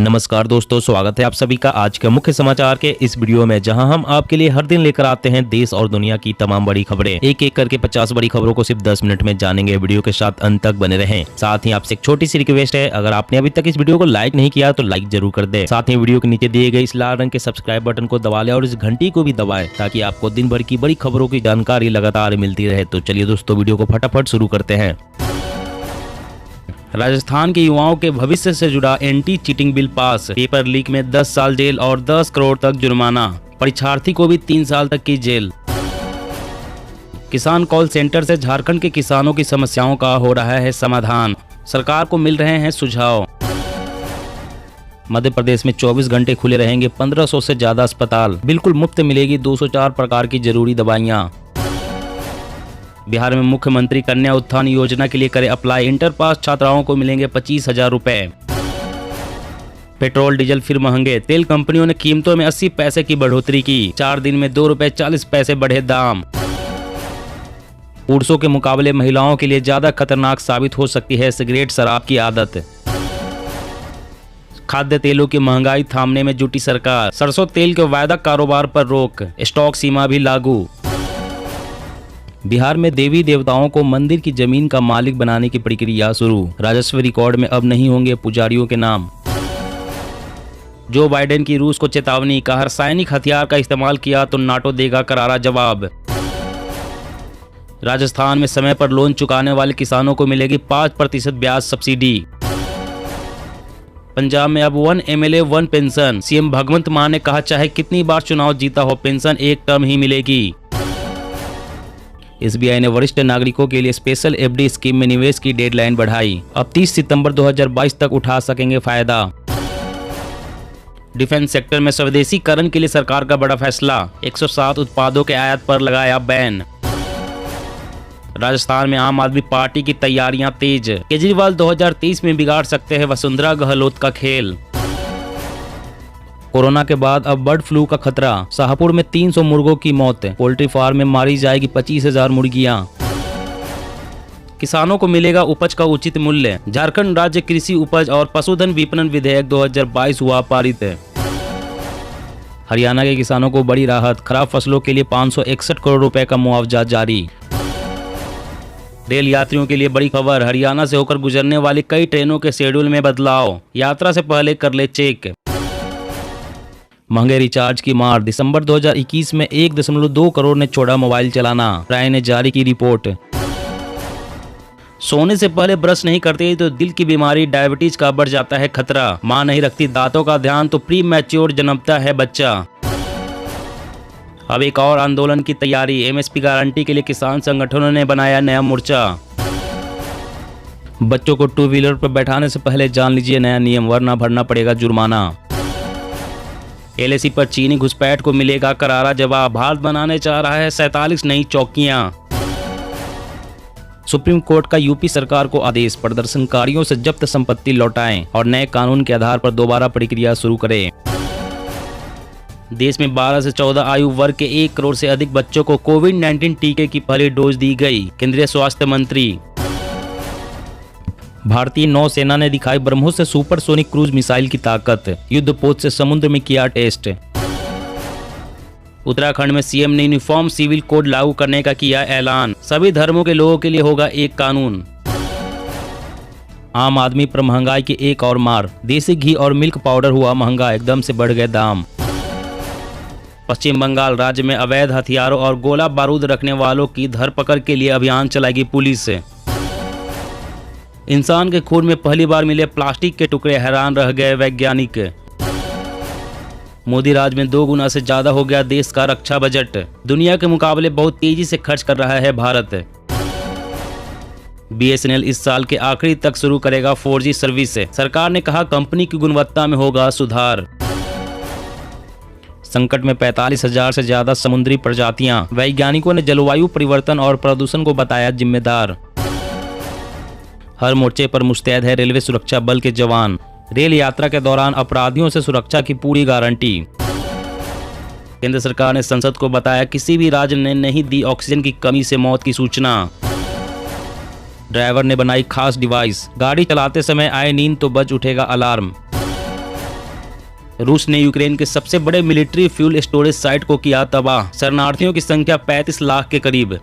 नमस्कार दोस्तों, स्वागत है आप सभी का आज के मुख्य समाचार के इस वीडियो में, जहां हम आपके लिए हर दिन लेकर आते हैं देश और दुनिया की तमाम बड़ी खबरें। एक एक करके 50 बड़ी खबरों को सिर्फ 10 मिनट में जानेंगे। वीडियो के साथ अंत तक बने रहें। साथ ही आपसे एक छोटी सी रिक्वेस्ट है, अगर आपने अभी तक इस वीडियो को लाइक नहीं किया तो लाइक जरूर कर दे। साथ ही वीडियो के नीचे दिए गए इस लाल रंग के सब्सक्राइब बटन को दबा ले और इस घंटी को भी दबाएं, ताकि आपको दिन भर की बड़ी खबरों की जानकारी लगातार मिलती रहे। तो चलिए दोस्तों, वीडियो को फटाफट शुरू करते हैं। राजस्थान के युवाओं के भविष्य से जुड़ा anti cheating bill pass. Paper leak में 10 साल जेल और 10 करोड़ तक जुर्माना। परीक्षार्थी को भी 3 साल तक की जेल। किसान कॉल सेंटर से झारखंड के किसानों की समस्याओं का हो रहा है समाधान। सरकार को मिल रहे हैं सुझाव। मध्य प्रदेश में 24 घंटे खुले रहेंगे 1500 से ज्यादा अस्पताल। बिल्कुल मुफ्त मिलेगी 204 प्रकार की जरूरी दवाइयाँ। बिहार में मुख्यमंत्री कन्या उत्थान योजना के लिए करे अप्लाई। इंटर पास छात्राओं को मिलेंगे 25,000 रुपए। पेट्रोल डीजल फिर महंगे। तेल कंपनियों ने कीमतों में 80 पैसे की बढ़ोतरी की। 4 दिन में 2 रुपए 40 पैसे बढ़े दाम। पुरुषों के मुकाबले महिलाओं के लिए ज्यादा खतरनाक साबित हो सकती है सिगरेट शराब की आदत। खाद्य तेलों की महंगाई थामने में जुटी सरकार। सरसों तेल के वायदा कारोबार पर रोक। स्टॉक सीमा भी लागू। बिहार में देवी देवताओं को मंदिर की जमीन का मालिक बनाने की प्रक्रिया शुरू। राजस्व रिकॉर्ड में अब नहीं होंगे पुजारियों के नाम। जो बाइडेन की रूस को चेतावनी। कहा रासायनिक हथियार का इस्तेमाल किया तो नाटो देगा करारा जवाब। राजस्थान में समय पर लोन चुकाने वाले किसानों को मिलेगी 5% ब्याज सब्सिडी। पंजाब में अब 1 MLA 1 पेंशन। सीएम भगवंत मान ने कहा चाहे कितनी बार चुनाव जीता हो, पेंशन एक टर्म ही मिलेगी। SBI ने वरिष्ठ नागरिकों के लिए स्पेशल FD स्कीम में निवेश की डेडलाइन बढ़ाई। अब 30 सितंबर 2022 तक उठा सकेंगे फायदा। डिफेंस सेक्टर में स्वदेशीकरण के लिए सरकार का बड़ा फैसला। 107 उत्पादों के आयात पर लगाया बैन। राजस्थान में आम आदमी पार्टी की तैयारियां तेज। केजरीवाल 2023 में बिगाड़ सकते हैं वसुंधरा गहलोत का खेल। कोरोना के बाद अब बर्ड फ्लू का खतरा। शाहपुर में 300 मुर्गों की मौत। पोल्ट्री फार्म में मारी जाएगी 25,000 मुर्गियां। किसानों को मिलेगा उपज का उचित मूल्य। झारखंड राज्य कृषि उपज और पशुधन विपणन विधेयक 2022 हुआ पारित। हरियाणा के किसानों को बड़ी राहत। खराब फसलों के लिए 561 करोड़ रुपए का मुआवजा जारी। रेल यात्रियों के लिए बड़ी खबर। हरियाणा से होकर गुजरने वाली कई ट्रेनों के शेड्यूल में बदलाव। यात्रा से पहले कर ले चेक। महंगे रिचार्ज की मार। दिसंबर 2021 में 1.2 करोड़ ने छोड़ा मोबाइल चलाना। ट्राई ने जारी की रिपोर्ट। सोने से पहले ब्रश नहीं करते तो दिल की बीमारी डायबिटीज का बढ़ जाता है खतरा। मां नहीं रखती दांतों का ध्यान तो प्री मैच्योर जन्मता है बच्चा। अब एक और आंदोलन की तैयारी। MSP गारंटी के लिए किसान संगठनों ने बनाया नया मोर्चा। बच्चों को 2 व्हीलर पर बैठाने से पहले जान लीजिए नया नियम, वरना भरना पड़ेगा जुर्माना। LAC पर चीनी घुसपैठ को मिलेगा करारा जवाब। भारत बनाने चाह रहा है 47 नई चौकियां। सुप्रीम कोर्ट का यूपी सरकार को आदेश। प्रदर्शनकारियों से जब्त संपत्ति लौटाएं और नए कानून के आधार पर दोबारा प्रक्रिया शुरू करें। देश में 12 से 14 आयु वर्ग के 1 करोड़ से अधिक बच्चों को कोविड-19 टीके की पहली डोज दी गई। केंद्रीय स्वास्थ्य मंत्री। भारतीय नौसेना ने दिखाई ब्रह्मोस से सुपरसोनिक क्रूज मिसाइल की ताकत। युद्धपोत से समुद्र में किया टेस्ट। उत्तराखंड में सीएम ने यूनिफॉर्म सिविल कोड लागू करने का किया ऐलान। सभी धर्मों के लोगों के लिए होगा एक कानून। आम आदमी पर महंगाई की एक और मार। देसी घी और मिल्क पाउडर हुआ महंगा, एकदम से बढ़ गए दाम। पश्चिम बंगाल राज्य में अवैध हथियारों और गोला बारूद रखने वालों की धरपकड़ के लिए अभियान चलाएगी पुलिस। इंसान के खून में पहली बार मिले प्लास्टिक के टुकड़े, हैरान रह गए वैज्ञानिक। मोदी राज में 2 गुना से ज्यादा हो गया देश का रक्षा बजट। दुनिया के मुकाबले बहुत तेजी से खर्च कर रहा है भारत। BSNL इस साल के आखिरी तक शुरू करेगा 4G सर्विस। सरकार ने कहा कंपनी की गुणवत्ता में होगा सुधार। संकट में 45,000 से ज्यादा समुद्री प्रजातियां। वैज्ञानिकों ने जलवायु परिवर्तन और प्रदूषण को बताया जिम्मेदार। हर मोर्चे पर मुस्तैद है रेलवे सुरक्षा बल के जवान। रेल यात्रा के दौरान अपराधियों से सुरक्षा की पूरी गारंटी। केंद्र सरकार ने संसद को बताया किसी भी राज्य ने नहीं दी ऑक्सीजन की कमी से मौत की सूचना। ड्राइवर ने बनाई खास डिवाइस। गाड़ी चलाते समय आए नींद तो बज उठेगा अलार्म। रूस ने यूक्रेन के सबसे बड़े मिलिट्री फ्यूल स्टोरेज साइट को किया तबाह। शरणार्थियों की संख्या 35 लाख के करीब।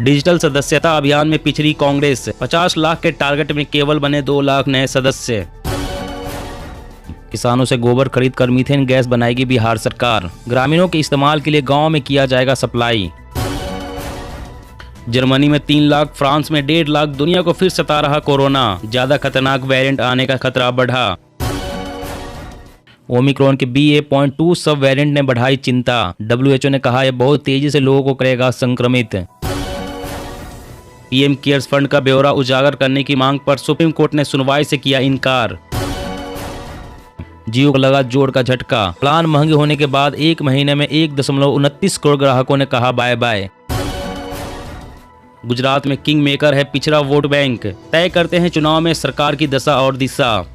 डिजिटल सदस्यता अभियान में पिछड़ी कांग्रेस। 50 लाख के टारगेट में केवल बने 2 लाख नए सदस्य। किसानों से गोबर खरीद कर मीथेन गैस बनाएगी बिहार सरकार। ग्रामीणों के इस्तेमाल के लिए गांव में किया जाएगा सप्लाई। जर्मनी में 3 लाख, फ्रांस में 1.5 लाख। दुनिया को फिर सता रहा कोरोना। ज्यादा खतरनाक वेरिएंट आने का खतरा बढ़ा। ओमिक्रॉन के BA.2 सब वेरिएंट ने बढ़ाई चिंता। WHO ने कहा यह बहुत तेजी से लोगों को करेगा संक्रमित। PM केयर्स फंड का ब्यौरा उजागर करने की मांग पर सुप्रीम कोर्ट ने सुनवाई से किया इनकार। जियो को लगा जोर का झटका। प्लान महंगे होने के बाद 1 महीने में 1.29 करोड़ ग्राहकों ने कहा बाय बाय। गुजरात में किंग मेकर है पिछड़ा वोट बैंक। तय करते हैं चुनाव में सरकार की दशा और दिशा।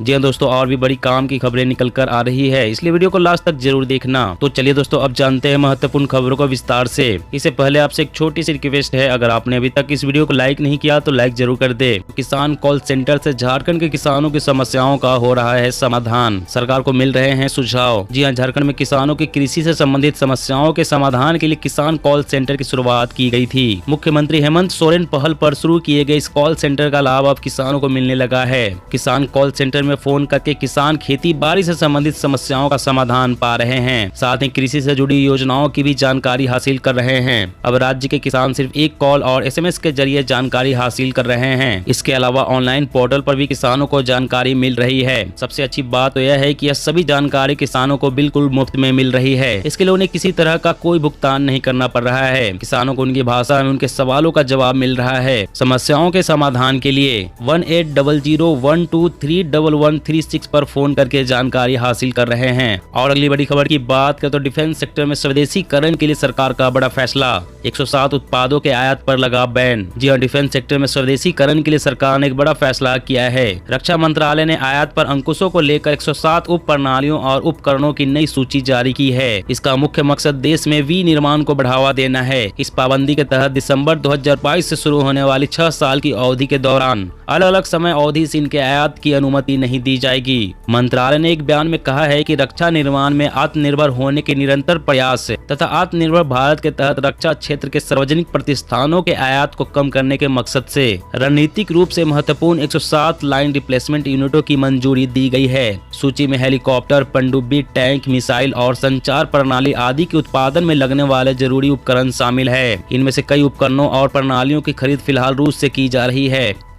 जी हाँ दोस्तों, और भी बड़ी काम की खबरें निकल कर आ रही है, इसलिए वीडियो को लास्ट तक जरूर देखना। तो चलिए दोस्तों, अब जानते हैं महत्वपूर्ण खबरों को विस्तार से। इससे पहले आपसे एक छोटी सी रिक्वेस्ट है, अगर आपने अभी तक इस वीडियो को लाइक नहीं किया तो लाइक जरूर कर दे। किसान कॉल सेंटर से झारखंड के किसानों की समस्याओं का हो रहा है समाधान। सरकार को मिल रहे हैं सुझाव। जी हाँ, झारखंड में किसानों की कृषि से संबंधित समस्याओं के समाधान के लिए किसान कॉल सेंटर की शुरुआत की गई थी। मुख्यमंत्री हेमंत सोरेन पहल पर शुरू किए गए इस कॉल सेंटर का लाभ अब किसानों को मिलने लगा है। किसान कॉल सेंटर में फोन करके किसान खेती बाड़ी से संबंधित समस्याओं का समाधान पा रहे हैं, साथ ही कृषि से जुड़ी योजनाओं की भी जानकारी हासिल कर रहे हैं। अब राज्य के किसान सिर्फ एक कॉल और SMS के जरिए जानकारी हासिल कर रहे हैं। इसके अलावा ऑनलाइन पोर्टल पर भी किसानों को जानकारी मिल रही है। सबसे अच्छी बात तो यह है कि यह सभी जानकारी किसानों को बिल्कुल मुफ्त में मिल रही है। इसके लिए उन्हें किसी तरह का कोई भुगतान नहीं करना पड़ रहा है। किसानों को उनकी भाषा में उनके सवालों का जवाब मिल रहा है। समस्याओं के समाधान के लिए 1800123136 पर फोन करके जानकारी हासिल कर रहे हैं। और अगली बड़ी खबर की बात करें तो डिफेंस सेक्टर में स्वदेशीकरण के लिए सरकार का बड़ा फैसला। 107 उत्पादों के आयात पर लगा बैन। जी हां, डिफेंस सेक्टर में स्वदेशीकरण के लिए सरकार ने एक बड़ा फैसला किया है। रक्षा मंत्रालय ने आयात पर अंकुशों को लेकर 107 उप प्रणालियों और उपकरणों की नई सूची जारी की है। इसका मुख्य मकसद देश में विनिर्माण को बढ़ावा देना है। इस पाबंदी के तहत दिसंबर 2022 से शुरू होने वाली 6 साल की अवधि के दौरान अलग अलग समय अवधि से इनके आयात की अनुमति नहीं दी जाएगी। मंत्रालय ने एक बयान में कहा है कि रक्षा निर्माण में आत्मनिर्भर होने के निरंतर प्रयास तथा आत्मनिर्भर भारत के तहत रक्षा क्षेत्र के सार्वजनिक प्रतिष्ठानों के आयात को कम करने के मकसद से रणनीतिक रूप से महत्वपूर्ण 107 लाइन रिप्लेसमेंट यूनिटों की मंजूरी दी गई है। सूची में हेलीकॉप्टर, पनडुब्बी, टैंक, मिसाइल और संचार प्रणाली आदि के उत्पादन में लगने वाले जरूरी उपकरण शामिल है। इनमें से कई उपकरणों और प्रणालियों की खरीद फिलहाल रूस से की जा रही है।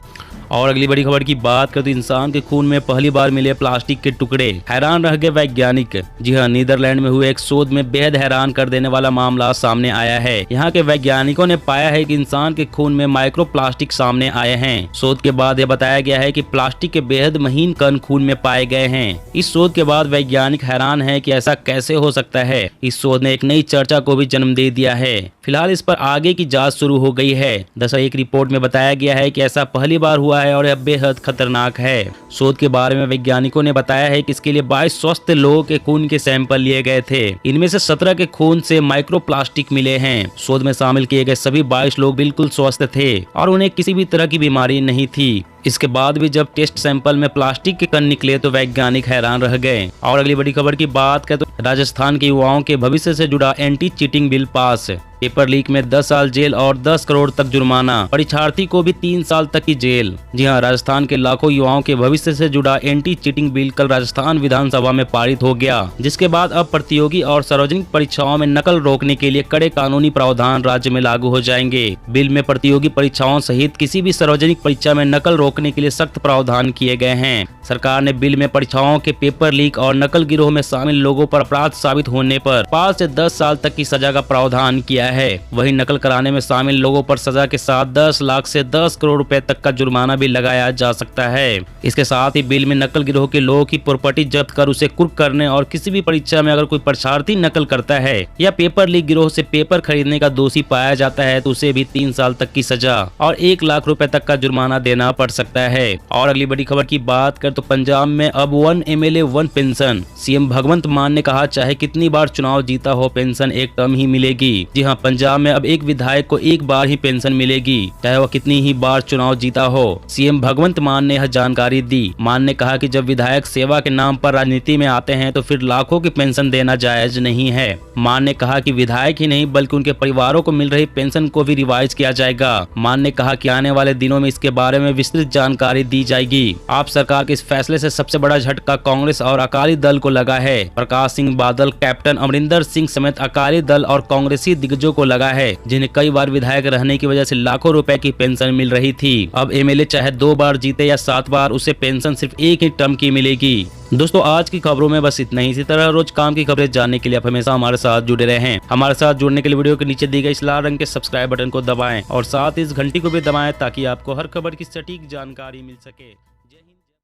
और अगली बड़ी खबर की बात करें तो इंसान के खून में पहली बार मिले प्लास्टिक के टुकड़े। हैरान रह गए वैज्ञानिक। जी हां, नीदरलैंड में हुए एक शोध में बेहद हैरान कर देने वाला मामला सामने आया है। यहाँ के वैज्ञानिकों ने पाया है कि इंसान के खून में माइक्रो प्लास्टिक सामने आए हैं। शोध के बाद यह बताया गया है कि प्लास्टिक के बेहद महीन कण खून में पाए गए हैं। इस शोध के बाद वैज्ञानिक हैरान है कि ऐसा कैसे हो सकता है। इस शोध ने एक नई चर्चा को भी जन्म दे दिया है। फिलहाल इस पर आगे की जाँच शुरू हो गई है। दरअसल एक रिपोर्ट में बताया गया है कि ऐसा पहली बार हुआ है और यह बेहद खतरनाक है। शोध के बारे में वैज्ञानिकों ने बताया है कि इसके लिए 22 स्वस्थ लोगों के खून के सैंपल लिए गए थे। इनमें से 17 के खून से माइक्रोप्लास्टिक मिले हैं। शोध में शामिल किए गए सभी 22 लोग बिल्कुल स्वस्थ थे और उन्हें किसी भी तरह की बीमारी नहीं थी। इसके बाद भी जब टेस्ट सैंपल में प्लास्टिक के कण निकले तो वैज्ञानिक हैरान रह गए। और अगली बड़ी खबर की बात करें तो राजस्थान के युवाओं के भविष्य से जुड़ा anti cheating bill pass. Paper leak में 10 साल जेल और 10 करोड़ तक जुर्माना। परीक्षार्थी को भी 3 साल तक की जेल। जी हां, राजस्थान के लाखों युवाओं के भविष्य से जुड़ा एंटी चीटिंग बिल कल राजस्थान विधानसभा में पारित हो गया, जिसके बाद अब प्रतियोगी और सार्वजनिक परीक्षाओं में नकल रोकने के लिए कड़े कानूनी प्रावधान राज्य में लागू हो जाएंगे। बिल में प्रतियोगी परीक्षाओं सहित किसी भी सार्वजनिक परीक्षा में नकल रोकने के लिए सख्त प्रावधान किए गए हैं। सरकार ने बिल में परीक्षाओं के पेपर लीक और नकल गिरोह में शामिल लोगों पर अपराध साबित होने पर 5 से 10 साल तक की सजा का प्रावधान किया है। वहीं नकल कराने में शामिल लोगों पर सजा के साथ 10 लाख से 10 करोड़ रुपए तक का जुर्माना भी लगाया जा सकता है। इसके साथ ही बिल में नकल गिरोह के लोगों की प्रॉपर्टी जब्त कर उसे कुर्क करने और किसी भी परीक्षा में अगर कोई परीक्षार्थी नकल करता है या पेपर लीक गिरोह से पेपर खरीदने का दोषी पाया जाता है तो उसे भी 3 साल तक की सजा और 1 लाख रुपए तक का जुर्माना देना पड़ सकता है। और अगली बड़ी खबर की बात कर तो पंजाब में अब 1 MLA 1 पेंशन। सीएम भगवंत मान ने कहा चाहे कितनी बार चुनाव जीता हो पेंशन एक टर्म ही मिलेगी। जी हाँ, पंजाब में अब एक विधायक को एक बार ही पेंशन मिलेगी, चाहे वह कितनी ही बार चुनाव जीता हो। सीएम भगवंत मान ने यह जानकारी दी। मान ने कहा कि जब विधायक सेवा के नाम पर राजनीति में आते हैं तो फिर लाखों की पेंशन देना जायज नहीं है। मान ने कहा कि विधायक ही नहीं बल्कि उनके परिवारों को मिल रही पेंशन को भी रिवाइज किया जाएगा। मान ने कहा कि आने वाले दिनों में इसके बारे में विस्तृत जानकारी दी जाएगी। आप सरकार के इस फैसले से सबसे बड़ा झटका कांग्रेस और अकाली दल को लगा है। प्रकाश सिंह बादल, कैप्टन अमरिंदर सिंह समेत अकाली दल और कांग्रेसी दिग्गजों को लगा है, जिन्हें कई बार विधायक रहने की वजह से लाखों रुपए की पेंशन मिल रही थी। अब एमएलए चाहे 2 बार जीते या 7 बार, उसे पेंशन सिर्फ एक ही टर्म की मिलेगी। दोस्तों, आज की खबरों में बस इतना ही। इसी तरह रोज काम की खबरें जानने के लिए आप हमेशा हमारे साथ जुड़े रहें। हमारे साथ जुड़ने के लिए वीडियो के नीचे दी गई इस लाल रंग के सब्सक्राइब बटन को दबाएं और साथ इस घंटी को भी दबाएं ताकि आपको हर खबर की सटीक जानकारी मिल सके।